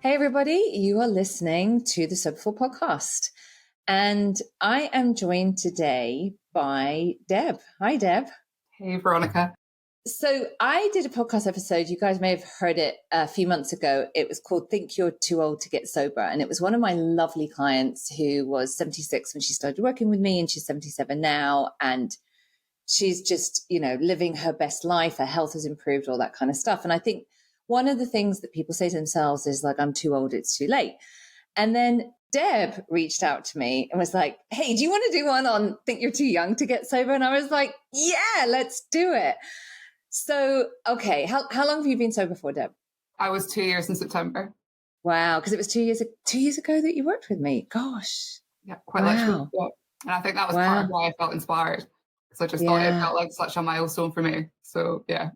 Hey, everybody, you are listening to the Soberful podcast. And I am joined today by Deb. Hi, Deb. Hey, Veronica. So I did a podcast episode. You guys may have heard it a few months ago. It was called Think You're Too Old to Get Sober. And it was one of my lovely clients who was 76 when she started working with me, and she's 77 now. And she's just, living her best life. Her health has improved, all that kind of stuff. And I think one of the things that people say to themselves is like, I'm too old, it's too late. And then Deb reached out to me and was like, hey, do you want to do one on think you're too young to get sober? And I was like, yeah, let's do it. So, okay. How long have you been sober for, Deb? I was 2 years in September. Wow. Because it was 2 years ago that you worked with me. Gosh. Yeah, quite literally. Yeah. And I think that was part of why I felt inspired. Because I just thought it felt like such a milestone for me. So, yeah.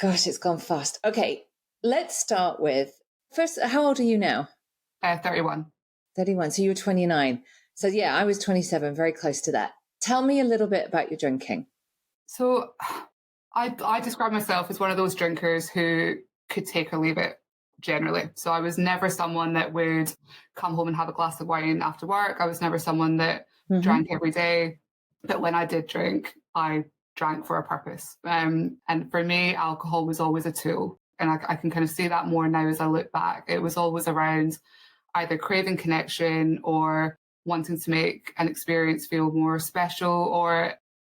Gosh, it's gone fast. Okay. Let's start with, first, how old are you now? 31. 31. So you were 29. So yeah, I was 27, very close to that. Tell me a little bit about your drinking. So I describe myself as one of those drinkers who could take or leave it generally. So I was never someone that would come home and have a glass of wine after work. I was never someone that drank every day. But when I did drink, I drank for a purpose. And for me, alcohol was always a tool. And I can kind of see that more now as I look back. It was always around either craving connection or wanting to make an experience feel more special, or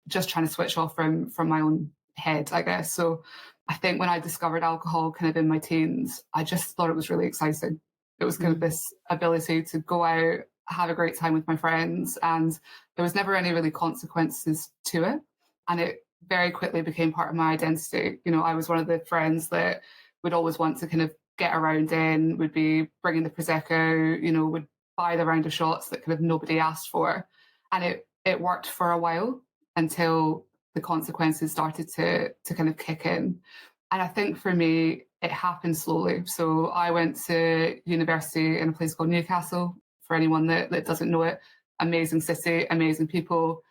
just trying to switch off from my own head, I guess. So I think when I discovered alcohol kind of in my teens, I just thought it was really exciting. It was kind of this ability to go out, have a great time with my friends, and there was never any really consequences to it. And it very quickly became part of my identity. I was one of the friends that would always want to kind of get around in, would be bringing the Prosecco, would buy the round of shots that kind of nobody asked for. And it worked for a while until the consequences started to kind of kick in. And I think for me, it happened slowly. So I went to university in a place called Newcastle, for anyone that doesn't know it. Amazing city, amazing people,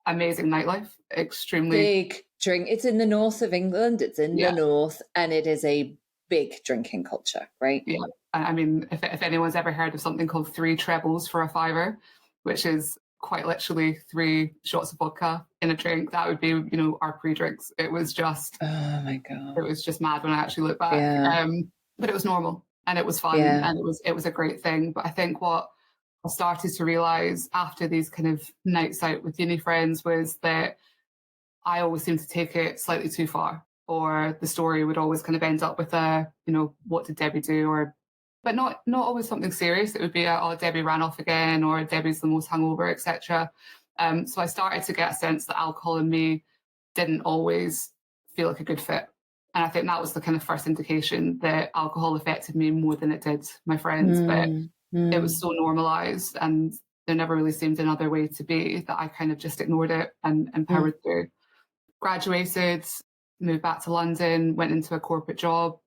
amazing nightlife, extremely big drink. It's in the north of England. It's in the north, and it is a big drinking culture, right? Yeah. I mean, if anyone's ever heard of something called 3 trebles for a fiver, which is quite literally 3 shots of vodka in a drink, that would be, our pre-drinks. It was just, oh my God, it was just mad when I actually look back. Yeah. But it was normal and it was fun and it was a great thing. But I think what I started to realize after these kind of nights out with uni friends was that I always seemed to take it slightly too far, or the story would always kind of end up with what did Debbie do, but not always something serious. It would be Debbie ran off again, or Debbie's the most hungover, etc. So I started to get a sense that alcohol and me didn't always feel like a good fit. And I think that was the kind of first indication that alcohol affected me more than it did my friends. But it was so normalized, and there never really seemed another way to be, that I kind of just ignored it and powered through. Graduated, moved back to London, went into a corporate job.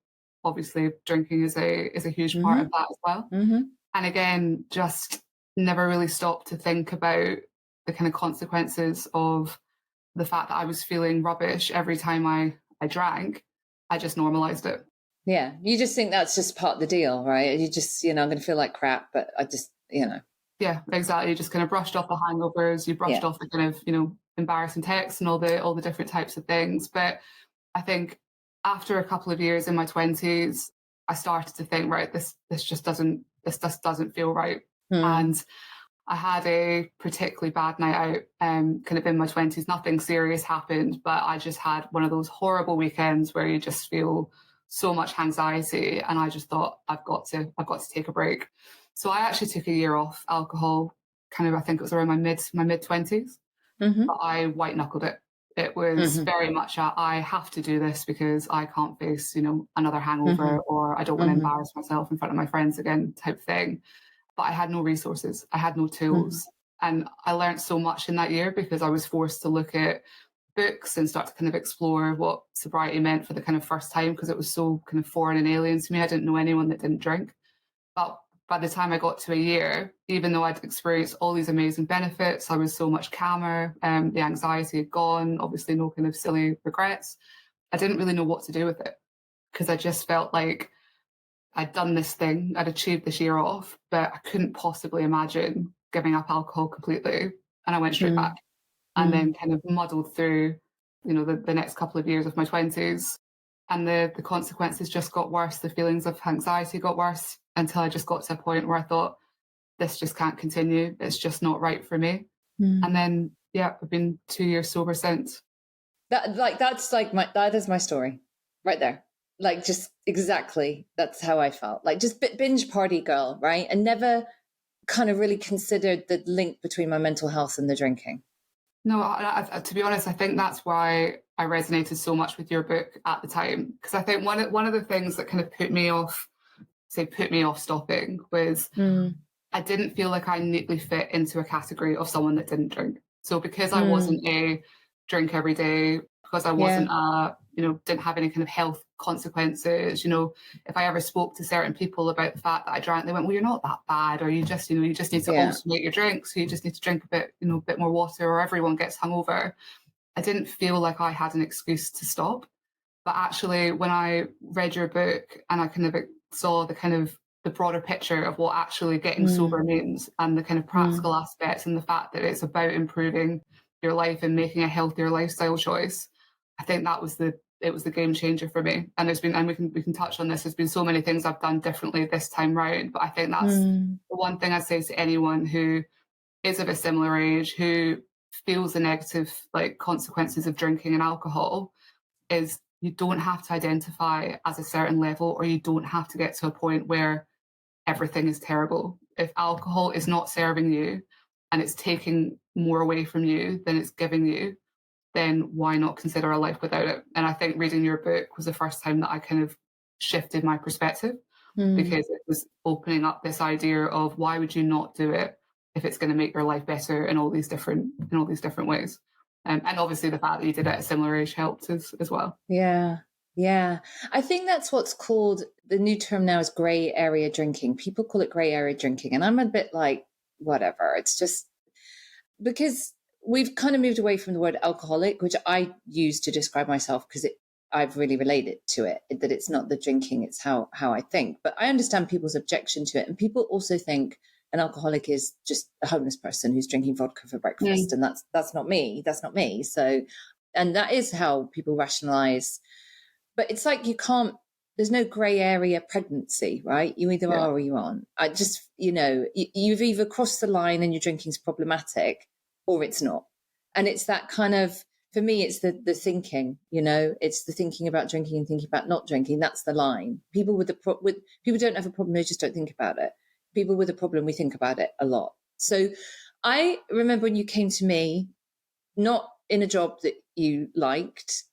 Obviously, drinking is a huge part of that as well. And again, just never really stopped to think about the kind of consequences of the fact that I was feeling rubbish every time I drank. I just normalized it. Yeah, you just think that's just part of the deal, right? You just, I'm going to feel like crap, but I just, Yeah, exactly. You just kind of brushed off the hangovers. You brushed off the kind of, embarrassing texts and all the different types of things. But I think after a couple of years in my 20s, I started to think, right, this just doesn't feel right. And I had a particularly bad night out, kind of in my 20s. Nothing serious happened, but I just had one of those horrible weekends where you just feel so much anxiety, and I just thought I've got to take a break. So I actually took a year off alcohol. Kind of, I think it was around my mid 20s. But I white knuckled it. It was very much I have to do this because I can't face, another hangover, or I don't want to embarrass myself in front of my friends again, type thing. But I had no resources. I had no tools. And I learned so much in that year because I was forced to look at books and start to kind of explore what sobriety meant for the kind of first time, because it was so kind of foreign and alien to me. I didn't know anyone that didn't drink. But by the time I got to a year, even though I'd experienced all these amazing benefits, I was so much calmer. The anxiety had gone, obviously no kind of silly regrets. I didn't really know what to do with it, because I just felt like I'd done this thing, I'd achieved this year off, but I couldn't possibly imagine giving up alcohol completely. And I went straight back and then kind of muddled through, the next couple of years of my 20s. And the consequences just got worse. The feelings of anxiety got worse until I just got to a point where I thought, this just can't continue. It's just not right for me. And then, I've been 2 years sober since. That is my story right there. Like, just exactly, that's how I felt. Like, just binge party girl, right? And never kind of really considered the link between my mental health and the drinking. No, to be honest, I think that's why I resonated so much with your book at the time. Because I think one of the things that kind of put me off stopping was I didn't feel like I neatly fit into a category of someone that didn't drink. So because I wasn't a drink every day, because I wasn't didn't have any kind of health consequences, if I ever spoke to certain people about the fact that I drank, they went, well, you're not that bad, or you just need to automate your drinks, so you just need to drink a bit more water, or everyone gets hungover. I didn't feel like I had an excuse to stop. But actually, when I read your book and I kind of saw the broader picture of what actually getting sober means, and the kind of practical aspects, and the fact that it's about improving your life and making a healthier lifestyle choice, I think it was the game changer for me. And we can touch on this, there's been so many things I've done differently this time round, but I think that's the one thing I'd say to anyone who is of a similar age, who feels the negative consequences of drinking and alcohol, is you don't have to identify as a certain level, or you don't have to get to a point where everything is terrible. If alcohol is not serving you and it's taking more away from you than it's giving you, then why not consider a life without it? And I think reading your book was the first time that I kind of shifted my perspective, because it was opening up this idea of, why would you not do it if it's going to make your life better in all these different ways? And obviously the fact that you did it at a similar age helped as well. Yeah. I think that's what's called, the new term now is grey area drinking. People call it grey area drinking. And I'm a bit like, whatever. It's just because we've kind of moved away from the word alcoholic, which I use to describe myself, because I've really related to it, that it's not the drinking, it's how I think. But I understand people's objection to it. And people also think an alcoholic is just a homeless person who's drinking vodka for breakfast. And that's not me. That's not me. So, and that is how people rationalize. But it's like, there's no grey area pregnancy, right? You either are or you aren't. I just, you've either crossed the line and your drinking's problematic, or it's not. And it's that kind of, for me, it's the thinking, it's the thinking about drinking and thinking about not drinking. That's the line. People people don't have a problem, they just don't think about it. People with a problem, we think about it a lot. So I remember when you came to me, not in a job that you liked,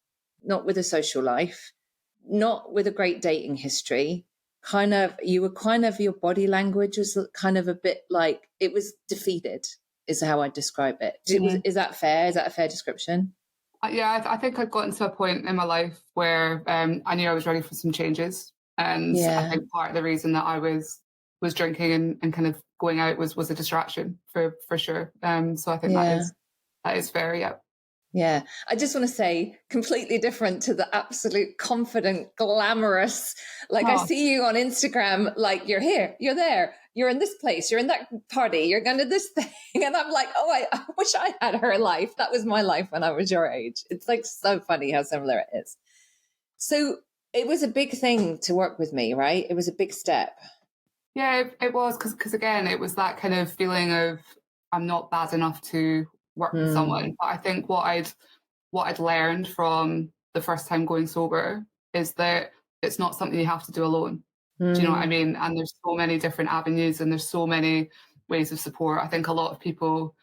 not with a social life, not with a great dating history, your body language was kind of a bit like, it was defeated, is how I describe it. Is that fair? Is that a fair description? Yeah, I think I'd gotten to a point in my life where I knew I was ready for some changes. And I think part of the reason that I was drinking and kind of going out was a distraction for sure. So I think that is fair, yeah. Yeah. I just want to say, completely different to the absolute confident, glamorous, I see you on Instagram, like, you're here, you're there, you're in this place, you're in that party, you're going to this thing. And I'm like, I wish I had her life. That was my life when I was your age. It's so funny how similar it is. So it was a big thing to work with me, right? It was a big step. Yeah, it was, because again, it was that kind of feeling of, I'm not bad enough to work with someone. But I think what I'd learned from the first time going sober is that it's not something you have to do alone. Do you know what I mean? And there's so many different avenues, and there's so many ways of support. I think a lot of people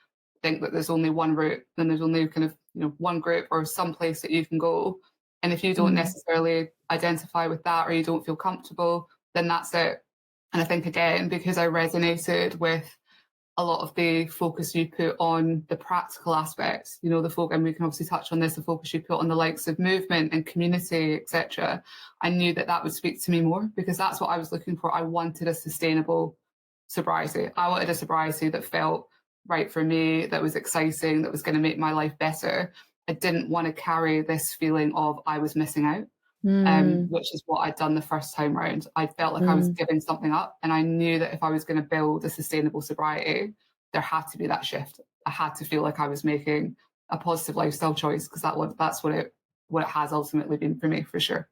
think that there's only one route, and there's only kind of one group or some place that you can go. And if you don't necessarily identify with that, or you don't feel comfortable, then that's it. And I think, again, because I resonated with a lot of the focus you put on the practical aspects, and we can obviously touch on this, the focus you put on the likes of movement and community, etc. I knew that would speak to me more, because that's what I was looking for. I wanted a sustainable sobriety. I wanted a sobriety that felt right for me, that was exciting, that was going to make my life better. I didn't want to carry this feeling of I was missing out. which is what I'd done the first time round. I felt like I was giving something up, and I knew that if I was going to build a sustainable sobriety, there had to be that shift. I had to feel like I was making a positive lifestyle choice, because that's what it has ultimately been for me, for sure.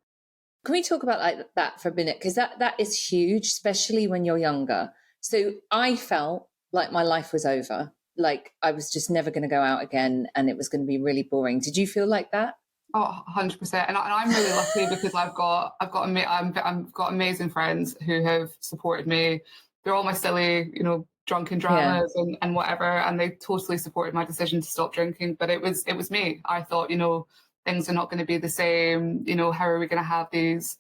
Can we talk about like that for a minute? Because that is huge, especially when you're younger. So I felt like my life was over, like I was just never going to go out again, and it was going to be really boring. Did you feel like that? Oh, 100%. And I'm really lucky because I've got amazing friends who have supported me. They're all my silly, drunken dramas and whatever, and they totally supported my decision to stop drinking. But it was me. I thought, things are not going to be the same. How are we going to have these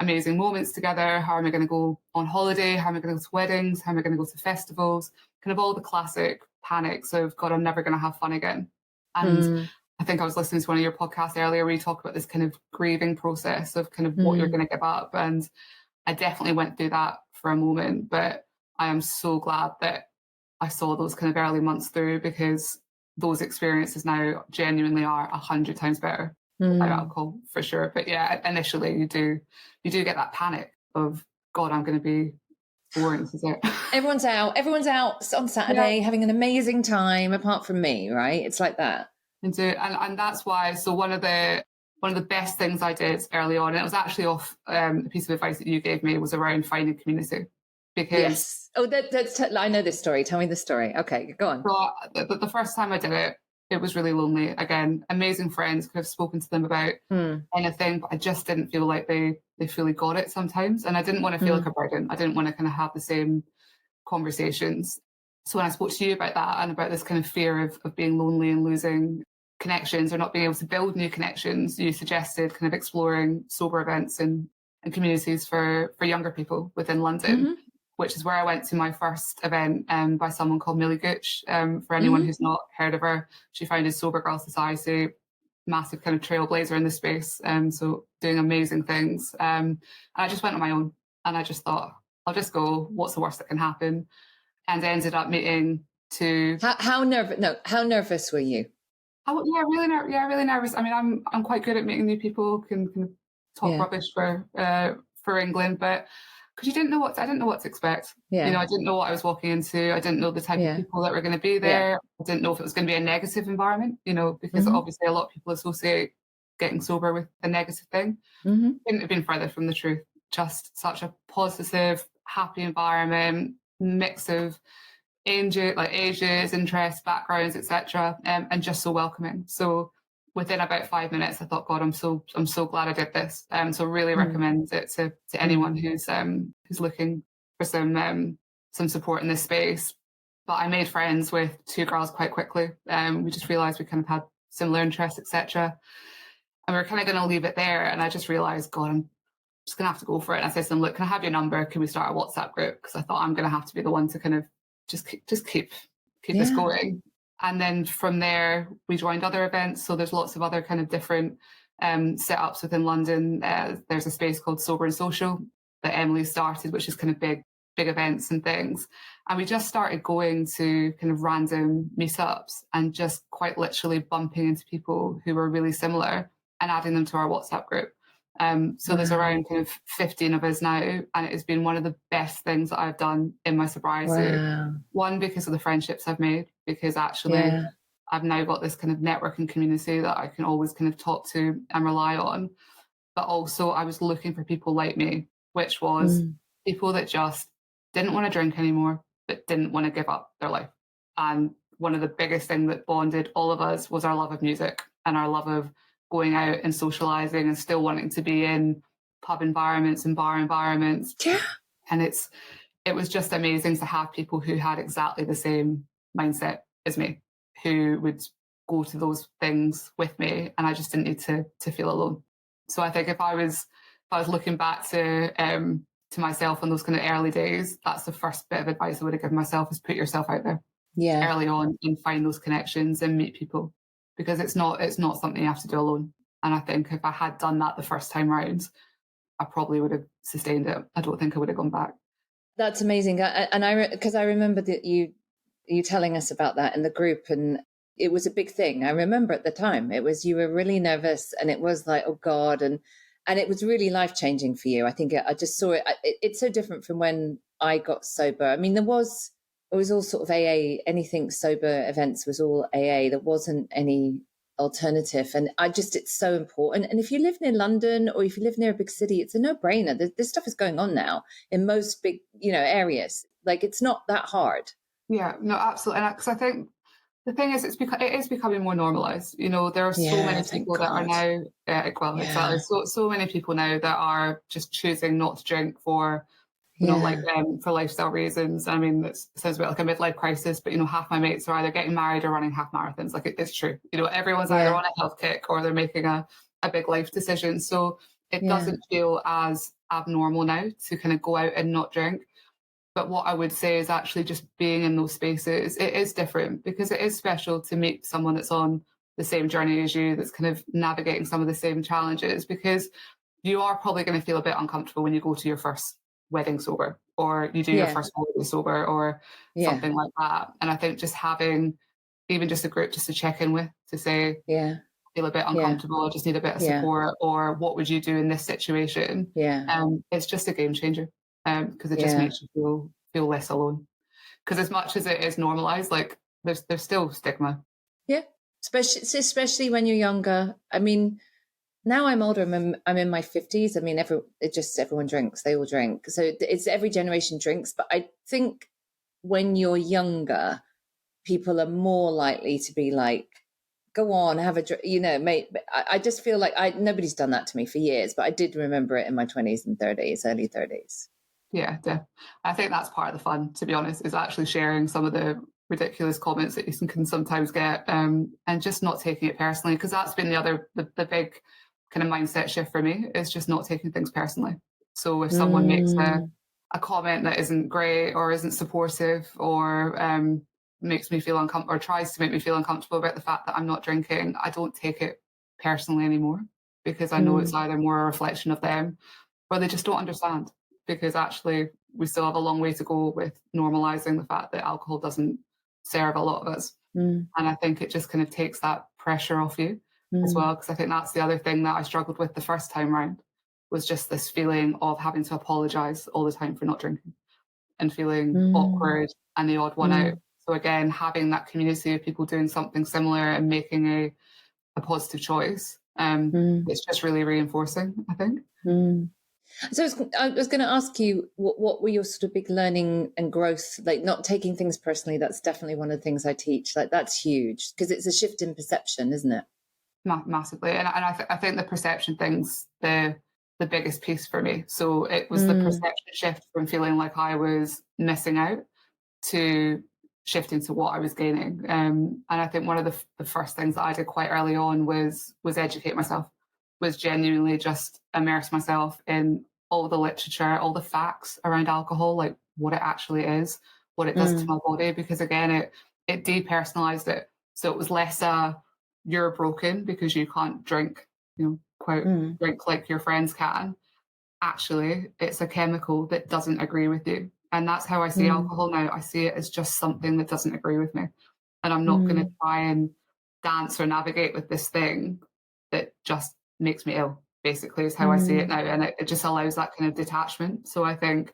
amazing moments together? How am I going to go on holiday? How am I going to go to weddings? How am I going to go to festivals? Kind of all the classic panics of, God, I'm never going to have fun again. And I think I was listening to one of your podcasts earlier where you talk about this kind of grieving process of kind of what you're going to give up. And I definitely went through that for a moment, but I am so glad that I saw those kind of early months through, because those experiences now genuinely are 100 times better without alcohol, for sure. But yeah, initially you do get that panic of, God, I'm going to be boring. This is it. Everyone's out on Saturday having an amazing time, apart from me, right? It's like that. And that's why. So one of the best things I did early on, and it was actually off a piece of advice that you gave me, was around finding community. Because I know this story. Tell me the story. Okay, go on. So the first time I did it, it was really lonely. Again, amazing friends, could have spoken to them about anything, but I just didn't feel like they fully got it sometimes, and I didn't want to feel like a burden. I didn't want to kind of have the same conversations. So when I spoke to you about that and about this kind of fear of being lonely and losing connections or not being able to build new connections, you suggested kind of exploring sober events and communities for younger people within London, which is where I went to my first event by someone called Millie Gooch. For anyone who's not heard of her, she founded Sober Girl Society, massive kind of trailblazer in the space, so doing amazing things. And I just went on my own, and I just thought, I'll just go, what's the worst that can happen? And ended up meeting two. How nervous were you? Really nervous. I mean, I'm quite good at meeting new people. Can talk rubbish for England, but because I didn't know what to expect. I didn't know what I was walking into. I didn't know the type of people that were going to be there. I didn't know if it was going to be a negative environment. Because obviously a lot of people associate getting sober with a negative thing. Couldn't have been further from the truth. Just such a positive, happy environment, mix of ages, interests, backgrounds, etc., and just so welcoming. So within about 5 minutes, I thought, God, I'm so glad I did this. So really recommend it to anyone who's looking for some support in this space. But I made friends with two girls quite quickly. We just realised we kind of had similar interests, etc. And we were kind of going to leave it there. And I just realised, God, I'm just going to have to go for it. And I said to them, look, can I have your number? Can we start a WhatsApp group? Because I thought I'm going to have to be the one to kind of just keep this going. And then from there, we joined other events. So there's lots of other kind of different setups within London. There's a space called Sober and Social that Emily started, which is kind of big events and things. And we just started going to kind of random meetups and just quite literally bumping into people who were really similar and adding them to our WhatsApp group. So there's around kind of 15 of us now, and it has been one of the best things that I've done in my sobriety. One, because of the friendships I've made, because actually I've now got this kind of networking community that I can always kind of talk to and rely on. But also I was looking for people like me, which was people that just didn't want to drink anymore, but didn't want to give up their life. And one of the biggest things that bonded all of us was our love of music and our love of going out and socializing and still wanting to be in pub environments and bar environments. And it was just amazing to have people who had exactly the same mindset as me, who would go to those things with me, and I just didn't need to feel alone. So I think if I was looking back to myself in those kind of early days, that's the first bit of advice I would have given myself, is put yourself out there early on and find those connections and meet people. Because it's not something you have to do alone. And I think if I had done that the first time round, I probably would have sustained it. I don't think I would have gone back. That's amazing. Because I remember that you telling us about that in the group, and it was a big thing. I remember at the time, you were really nervous, and it was like, oh God. And And it was really life-changing for you. I think I just saw it. It's so different from when I got sober. I mean, it was all sort of AA. Anything sober events was all AA. There wasn't any alternative. And it's so important. And if you live near London or if you live near a big city, it's a no-brainer. This stuff is going on now in most big, areas. Like, it's not that hard. Yeah, no, absolutely. And because I think the thing is, it is becoming more normalized. There are so many people that are now, exactly. So many people now that are just choosing not to drink for, for lifestyle reasons. I mean, it sounds a bit like a midlife crisis, but half my mates are either getting married or running half marathons. Like, it's true. Everyone's either on a health kick or they're making a big life decision. So it doesn't feel as abnormal now to kind of go out and not drink. But what I would say is actually just being in those spaces, it is different because it is special to meet someone that's on the same journey as you, that's kind of navigating some of the same challenges, because you are probably going to feel a bit uncomfortable when you go to your first wedding sober, or you do your first holiday sober, or something like that. And I think just having even just a group just to check in with, to say, I feel a bit uncomfortable, I just need a bit of support, or what would you do in this situation? It's just a game changer. Because it just makes you feel less alone. Because as much as it is normalized, like there's still stigma. Yeah, especially when you're younger. I mean, now I'm older. I'm in my 50s. I mean, everyone drinks. They all drink. So it's every generation drinks. But I think when you're younger, people are more likely to be like, go on, have a drink, mate. I just feel like nobody's done that to me for years, but I did remember it in my 20s and 30s, early 30s. Yeah, I think that's part of the fun, to be honest, is actually sharing some of the ridiculous comments that you can sometimes get, and just not taking it personally, because that's been the big kind of mindset shift for me, is just not taking things personally. So if someone makes a comment that isn't great or isn't supportive, or makes me feel uncomfortable, or tries to make me feel uncomfortable about the fact that I'm not drinking, I don't take it personally anymore, because I know it's either more a reflection of them or they just don't understand. Because actually we still have a long way to go with normalizing the fact that alcohol doesn't serve a lot of us. And I think it just kind of takes that pressure off you as well, because I think that's the other thing that I struggled with the first time round, was just this feeling of having to apologize all the time for not drinking and feeling awkward and the odd one out. So again, having that community of people doing something similar and making a positive choice, it's just really reinforcing, I think. So I was going to ask you, what were your sort of big learning and growth, like not taking things personally? That's definitely one of the things I teach. Like, that's huge, because it's a shift in perception, isn't it? Massively. And I think the perception thing's the biggest piece for me. So it was the perception shift from feeling like I was missing out to shifting to what I was gaining. And I think one of the first things that I did quite early on was educate myself, was genuinely just immerse myself in all the literature, all the facts around alcohol, like what it actually is, what it does to my body. Because again, it depersonalized it. So it was less you're broken because you can't drink, quote, drink like your friends can. Actually, it's a chemical that doesn't agree with you. And that's how I see alcohol now. I see it as just something that doesn't agree with me. And I'm not going to try and dance or navigate with this thing that just makes me ill, basically, is how I see it now. And it just allows that kind of detachment. So I think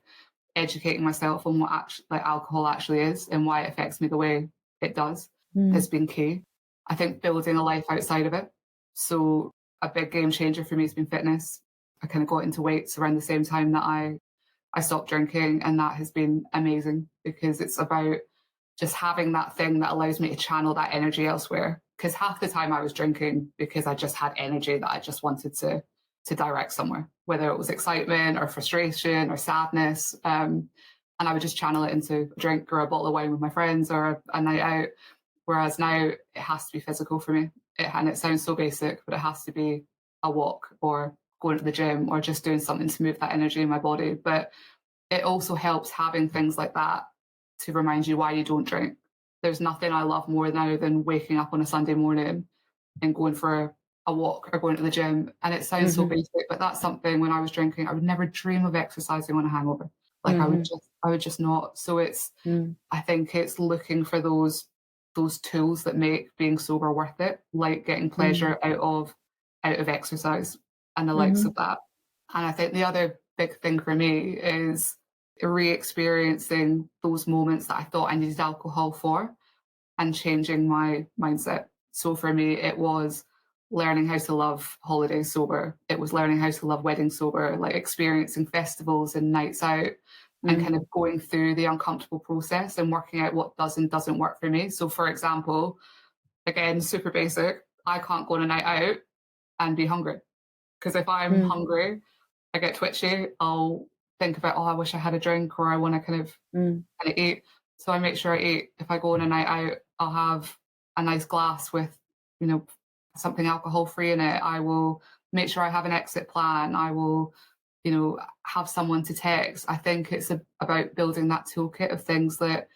educating myself on what alcohol actually is and why it affects me the way it does has been key. I think building a life outside of it. So a big game changer for me has been fitness. I kind of got into weights around the same time that I stopped drinking, and that has been amazing, because it's about just having that thing that allows me to channel that energy elsewhere. Because half the time I was drinking because I just had energy that I just wanted to direct somewhere, whether it was excitement or frustration or sadness. And I would just channel it into a drink or a bottle of wine with my friends, or a night out. Whereas now it has to be physical for me. And it sounds so basic, but it has to be a walk or going to the gym or just doing something to move that energy in my body. But it also helps having things like that to remind you why you don't drink. There's nothing I love more now than waking up on a Sunday morning and going for a walk or going to the gym. And it sounds so basic, but that's something when I was drinking, I would never dream of exercising on a hangover. Like I would just not. So it's, I think it's looking for those tools that make being sober worth it, like getting pleasure out of exercise. and the likes of that. And I think the other big thing for me is re-experiencing those moments that I thought I needed alcohol for and changing my mindset. So for me, it was learning how to love holidays sober. It was learning how to love weddings sober, like experiencing festivals and nights out and kind of going through the uncomfortable process and working out what does and doesn't work for me. So for example, again, super basic, I can't go on a night out and be hungry. Because if I'm hungry, I get twitchy. I'll think about, oh, I wish I had a drink, or I want to kind of eat. So I make sure I eat. If I go on a night out, I'll have a nice glass with, you know, something alcohol free in it. I will make sure I have an exit plan. I will, you know, have someone to text. I think it's about building that toolkit of things that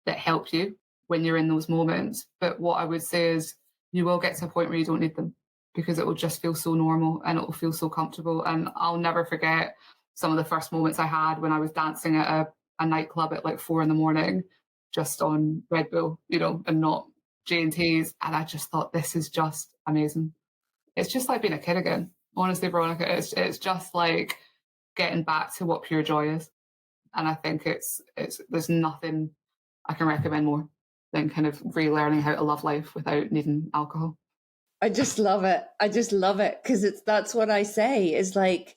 help you when you're in those moments. But what I would say is you will get to a point where you don't need them, because it will just feel so normal and it will feel so comfortable. And I'll never forget some of the first moments I had when I was dancing at a nightclub at like 4 a.m, just on Red Bull, you know, and not G&Ts. And I just thought, this is just amazing. It's just like being a kid again. Honestly, Veronica, it's just like getting back to what pure joy is. And I think there's nothing I can recommend more than kind of relearning how to love life without needing alcohol. I just love it. I just love it, because that's what I say is like,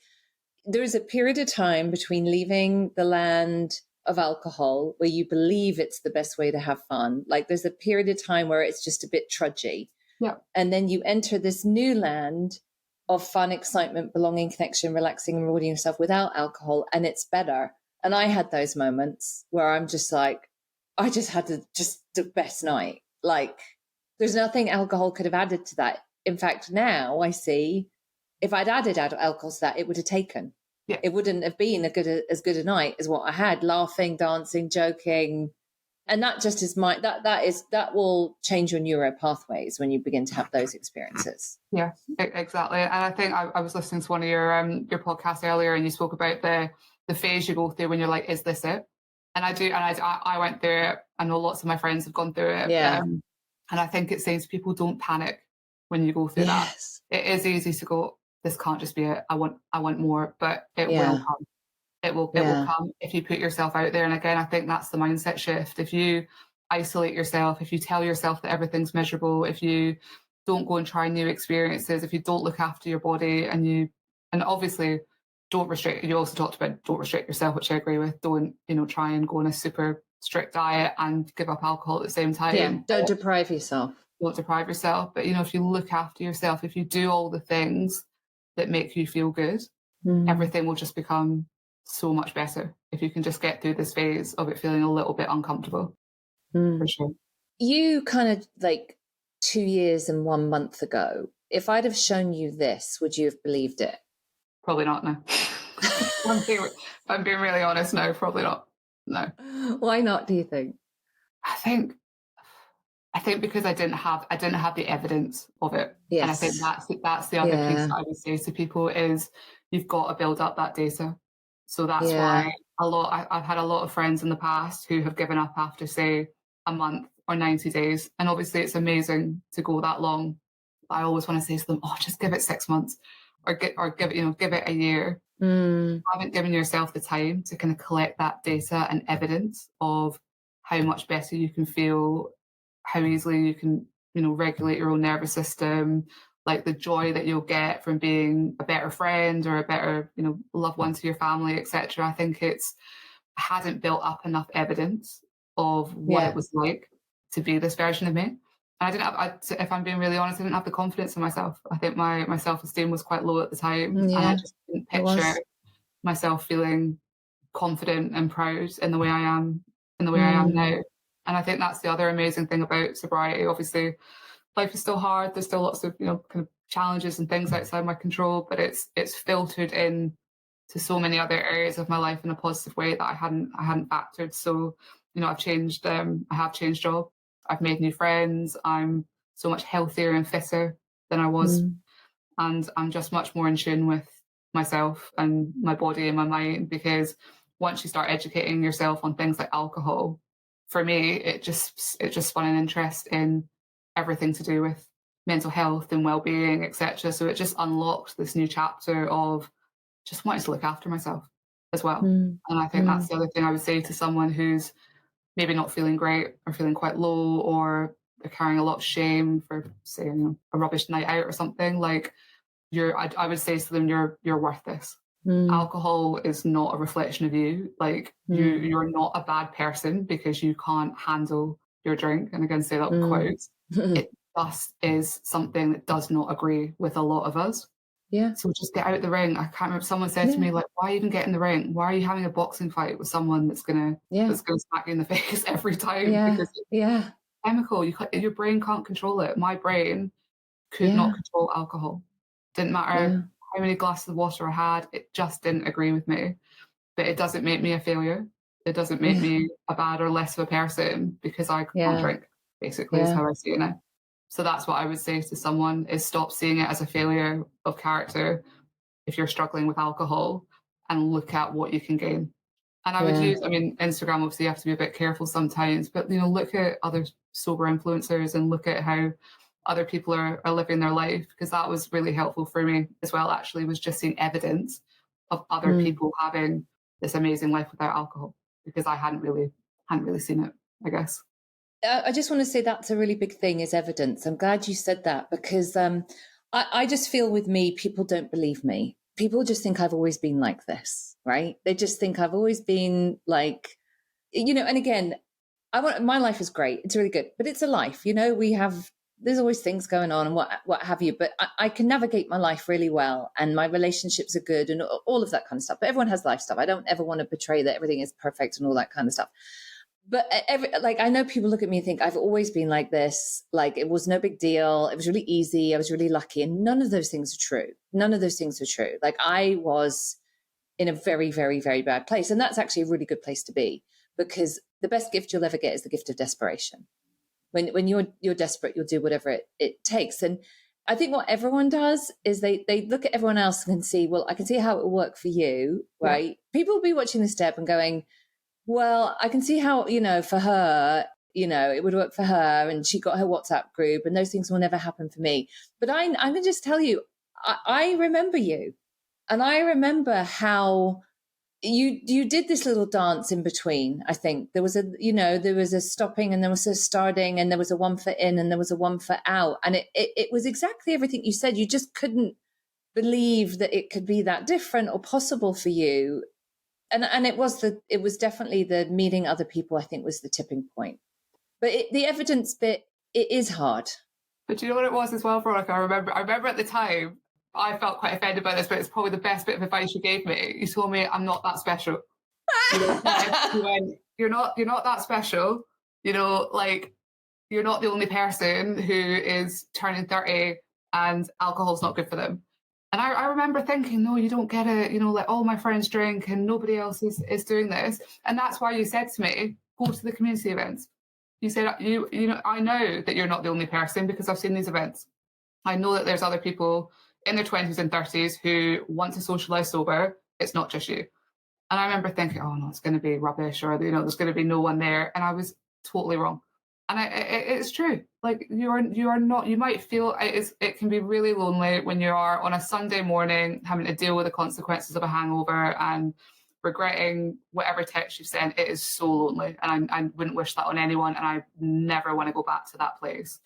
there's a period of time between leaving the land of alcohol where you believe it's the best way to have fun. Like there's a period of time where it's just a bit trudgy. Yeah. And then you enter this new land of fun, excitement, belonging, connection, relaxing and rewarding yourself without alcohol, and it's better. And I had those moments where I'm just like, I just had the best night. Like there's nothing alcohol could have added to that. In fact, now I see if I'd added alcohol to that, it would have taken. Yeah. It wouldn't have been as good a night as what I had, laughing, dancing, joking. And that just is that will change your neuro pathways when you begin to have those experiences. Yeah, exactly. And I think I was listening to one of your podcasts earlier, and you spoke about the phase you go through when you're like, is this it? And I went through it. I know lots of my friends have gone through it. Yeah. And I think it says people don't panic when you go through that. It is easy to go, this can't just be it. I want more, but it will come. It will come if you put yourself out there. And again, I think that's the mindset shift. If you isolate yourself, if you tell yourself that everything's miserable, if you don't go and try new experiences, if you don't look after your body, and obviously don't restrict. You also talked about don't restrict yourself, which I agree with. Don't, try and go on a super strict diet and give up alcohol at the same time. Yeah, don't deprive yourself. Don't deprive yourself. But, if you look after yourself, if you do all the things that make you feel good, everything will just become so much better if you can just get through this phase of it feeling a little bit uncomfortable. For sure. You kind of like 2 years and 1 month ago, if I'd have shown you this, would you have believed it? Probably not, no. If I'm being really honest, no, probably not. No. Why not, do you think? I think because I didn't have the evidence of it. Yes. And I think that's the other piece that I would say to people is you've got to build up that data. So that's why I've had a lot of friends in the past who have given up after, say, a month or 90 days. And obviously it's amazing to go that long. But I always want to say to them, just give it 6 months or give it a year. You haven't given yourself the time to kind of collect that data and evidence of how much better you can feel, how easily you can, regulate your own nervous system, like the joy that you'll get from being a better friend or a better, loved one to your family, etc. I think I hadn't built up enough evidence of what it was like to be this version of me. And if I'm being really honest, I didn't have the confidence in myself. I think my self-esteem was quite low at the time. And I just didn't picture myself feeling confident and proud in the way I am, now. And I think that's the other amazing thing about sobriety. Obviously, life is still hard. There's still lots of, kind of challenges and things outside my control, but it's filtered in to so many other areas of my life in a positive way that I hadn't factored. So, I've changed, I have changed job. I've made new friends. I'm so much healthier and fitter than I was. And I'm just much more in tune with myself and my body and my mind, because once you start educating yourself on things like alcohol, for me, it just spun an interest in everything to do with mental health and well-being, etc. So it just unlocked this new chapter of just wanting to look after myself as well. And I think that's the other thing I would say to someone who's maybe not feeling great or feeling quite low, or they're carrying a lot of shame for, say, a rubbish night out or something. Like, I would say to them, you're worth this. Alcohol is not a reflection of you. Like, you're not a bad person because you can't handle your drink. And again, say that with quotes. It just is something that does not agree with a lot of us. Yeah. So just get out the ring. I can't remember, someone said to me, like, why even get in the ring? Why are you having a boxing fight with someone that's gonna smack you in the face every time? Because it's chemical. Your brain can't control it. My brain could not control alcohol. Didn't matter how many glasses of water I had, it just didn't agree with me. But it doesn't make me a failure. It doesn't make me a bad or less of a person because I can't drink, basically, is how I see it now. So that's what I would say to someone, is stop seeing it as a failure of character if you're struggling with alcohol, and look at what you can gain. And I would use, Instagram, obviously you have to be a bit careful sometimes, but look at other sober influencers and look at how other people are living their life, because that was really helpful for me as well, actually, was just seeing evidence of other people having this amazing life without alcohol, because I hadn't really seen it, I guess. I just want to say that's a really big thing, is evidence. I'm glad you said that, because I just feel with me, people don't believe me. People just think I've always been like this, right? They just think I've always been like, and again, my life is great. It's really good, but it's a life, there's always things going on and what have you, but I can navigate my life really well, and my relationships are good and all of that kind of stuff. But everyone has life stuff. I don't ever want to portray that everything is perfect and all that kind of stuff. But I know people look at me and think I've always been like this. Like, it was no big deal. It was really easy. I was really lucky. And none of those things are true. None of those things are true. Like, I was in a very, very, very bad place. And that's actually a really good place to be, because the best gift you'll ever get is the gift of desperation. When you're desperate, you'll do whatever it takes. And I think what everyone does is they look at everyone else and can see, well, I can see how it will work for you, right? Yeah. People will be watching this step and going, well, I can see how, for her, it would work for her, and she got her WhatsApp group, and those things will never happen for me. But I'm going to just tell you, I remember you, and I remember how you did this little dance in between. I think there was a stopping, and there was a starting, and there was a 1 foot in, and there was a 1 foot out. And it was exactly everything you said. You just couldn't believe that it could be that different or possible for you. And it was definitely the meeting other people, I think, was the tipping point. But the evidence bit, it is hard. But do you know what it was as well, Veronica? I remember at the time, I felt quite offended by this, but it's probably the best bit of advice you gave me. You told me I'm not that special. You went, you're not that special. Like, you're not the only person who is turning 30 and alcohol's not good for them. And I remember thinking, no, you don't get it. Like, all my friends drink and nobody else is doing this. And that's why you said to me, go to the community events. You said, I know that you're not the only person, because I've seen these events. I know that there's other people in their 20s and 30s who want to socialise sober. It's not just you. And I remember thinking, oh no, it's going to be rubbish, or there's going to be no one there. And I was totally wrong. And it's true. Like, you are not. You might feel it can be really lonely when you are on a Sunday morning having to deal with the consequences of a hangover and regretting whatever text you've sent. It is so lonely, and I wouldn't wish that on anyone. And I never want to go back to that place.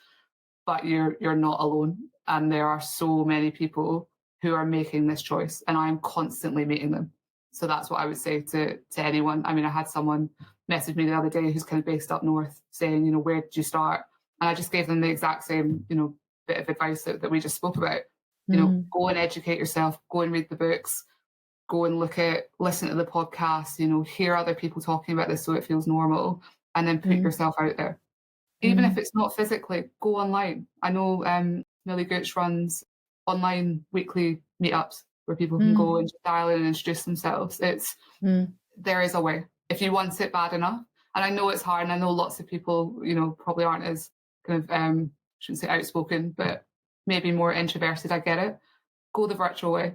But you're not alone, and there are so many people who are making this choice, and I'm constantly meeting them. So that's what I would say to anyone. I had someone message me the other day who's kind of based up north, saying, where did you start? And I just gave them the exact same, bit of advice that we just spoke about. Go and educate yourself, go and read the books, go and listen to the podcast, hear other people talking about this so it feels normal, and then put yourself out there. Even if it's not physically, go online. I know Millie Gooch runs online weekly meetups where people can go and dial in and introduce themselves. There is a way, if you want it bad enough. And I know it's hard, and I know lots of people, probably aren't as kind of, shouldn't say outspoken, but maybe more introverted. I get it. Go the virtual way.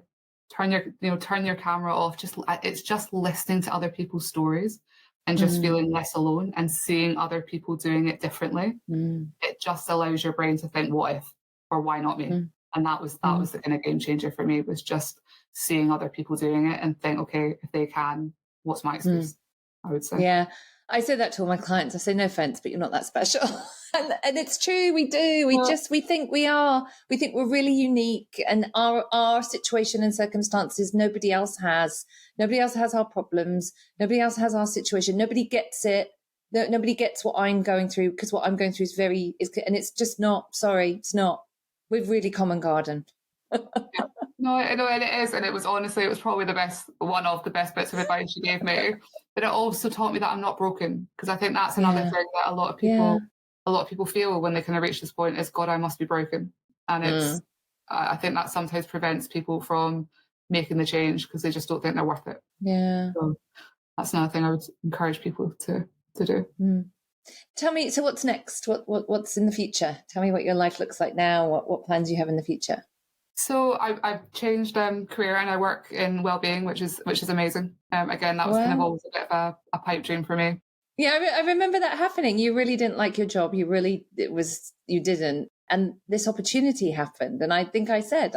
Turn your camera off. It's just listening to other people's stories and just feeling less alone and seeing other people doing it differently. It just allows your brain to think, what if? or why not me? And that was the kind of game changer for me, was just seeing other people doing it and think, okay, if they can, what's my excuse? I would say. Yeah. I say that to all my clients. I say, no offense, but you're not that special. and it's true. We do. We think we are. We think we're really unique, and our situation and circumstances, nobody else has. Nobody else has our problems. Nobody else has our situation. Nobody gets it. Nobody gets what I'm going through, because what I'm going through and it's just not, sorry, it's not. We're really common garden. No, and it is. And it was probably one of the best bits of advice you gave me. But it also taught me that I'm not broken, because I think that's another thing that a lot of people feel when they kind of reach this point is, God, I must be broken. And I think that sometimes prevents people from making the change, because they just don't think they're worth it. Yeah. So that's another thing I would encourage people to do. Tell me, so what's next? What's in the future? Tell me what your life looks like now. What plans you have in the future? So I've changed career, and I work in wellbeing, which is amazing. Again, that was kind of always a bit of a pipe dream for me. Yeah, I remember that happening. You really didn't like your job. You didn't. And this opportunity happened. And I think I said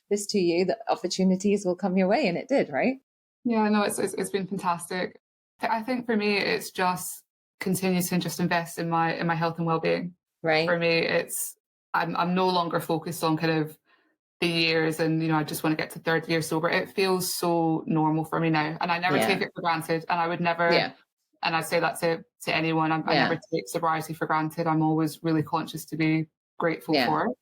this to you, that opportunities will come your way, and it did, right? Yeah, no, it's been fantastic. I think for me, it's just continue to just invest in my health and wellbeing. Right. For me, I'm no longer focused on kind of the years and, I just want to get to third year sober. It feels so normal for me now, and I never take it for granted, and I would never, and I say that to anyone, I never take sobriety for granted. I'm always really conscious to be grateful for it.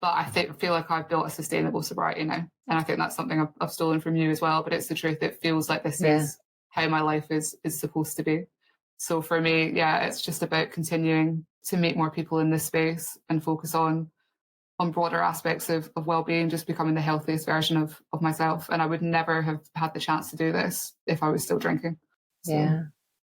But I feel like I've built a sustainable sobriety now, and I think that's something I've stolen from you as well, but it's the truth. It feels like this is how my life is supposed to be. So for me, it's just about continuing to meet more people in this space and focus on broader aspects of well-being, just becoming the healthiest version of myself. And I would never have had the chance to do this if I was still drinking. So,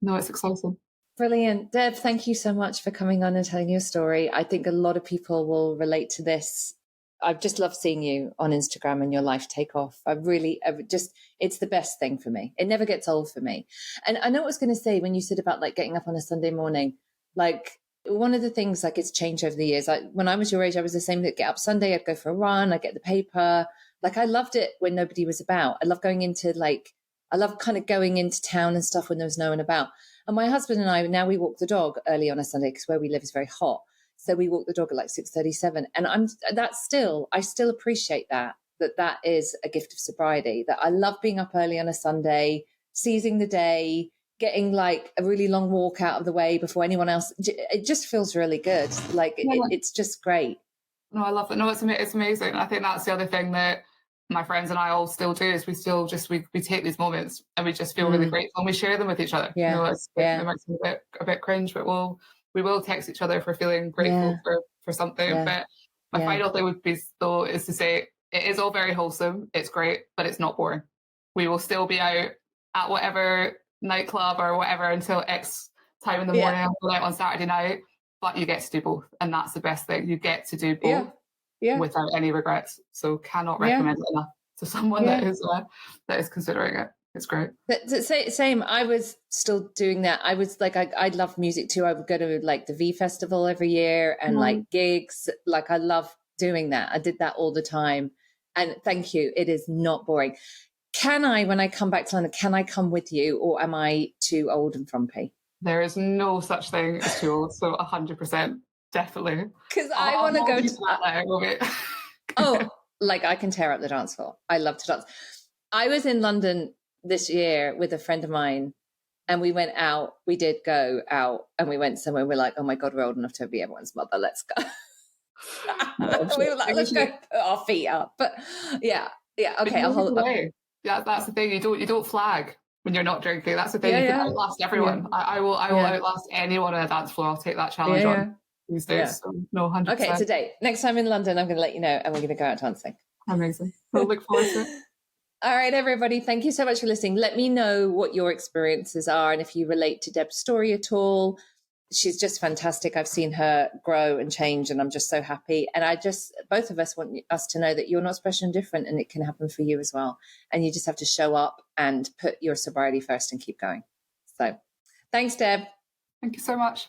no, it's exciting. Brilliant. Deb, thank you so much for coming on and telling your story. I think a lot of people will relate to this. I've just loved seeing you on Instagram and your life take off. It's the best thing for me. It never gets old for me. And I know what I was going to say when you said about like getting up on a Sunday morning, like one of the things, like, it's changed over the years. Like when I was your age, I was the same. That get up Sunday, I'd go for a run, I'd get the paper. Like I loved it when nobody was about. I love going into going into town and stuff when there was no one about. And my husband and I, now we walk the dog early on a Sunday because where we live is very hot. So we walk the dog at like 6:37. And I still appreciate that is a gift of sobriety, that I love being up early on a Sunday, seizing the day, getting like a really long walk out of the way before anyone else. It just feels really good. Like it's just great. No, I love it. No, it's amazing. I think that's the other thing that my friends and I all still do, is we still just, we take these moments and we just feel really grateful, and we share them with each other. Yeah. It makes me a bit cringe, but we will text each other for feeling grateful for something. Yeah. But my final thing would be, though, is to say it is all very wholesome. It's great, but it's not boring. We will still be out at whatever nightclub or whatever until X time in the morning, and go out on Saturday night. But you get to do both, and that's the best thing. You get to do both without any regrets. So cannot recommend it enough to someone that is considering it. It's great. Same. I was still doing that. I was like, I love music too. I would go to like the V Festival every year and like gigs. Like I love doing that. I did that all the time. And thank you. It is not boring. Can I, when I come back to London, can I come with you, or am I too old and frumpy? There is no such thing as too old. So 100%, definitely. Because I want to go to that. Like I can tear up the dance floor. I love to dance. I was in London this year with a friend of mine, and we went out. We did go out, and we went somewhere. We're like, oh my God, we're old enough to be everyone's mother. Let's go. We were like, let's go put our feet up. But yeah. Okay, I'll hold away. Yeah, that's the thing. You don't flag when you're not drinking. That's the thing. You can outlast everyone. I will outlast anyone on a dance floor. I'll take that challenge on these days. Yeah. So, no, 100%. Okay, it's a date. Next time in London, I'm going to let you know, and we're going to go out dancing. Amazing. We'll look forward to it. All right, everybody. Thank you so much for listening. Let me know what your experiences are, and if you relate to Deb's story at all. She's just fantastic. I've seen her grow and change, and I'm just so happy. And both of us want us to know that you're not special and different, and it can happen for you as well. And you just have to show up and put your sobriety first and keep going. So thanks, Deb. Thank you so much.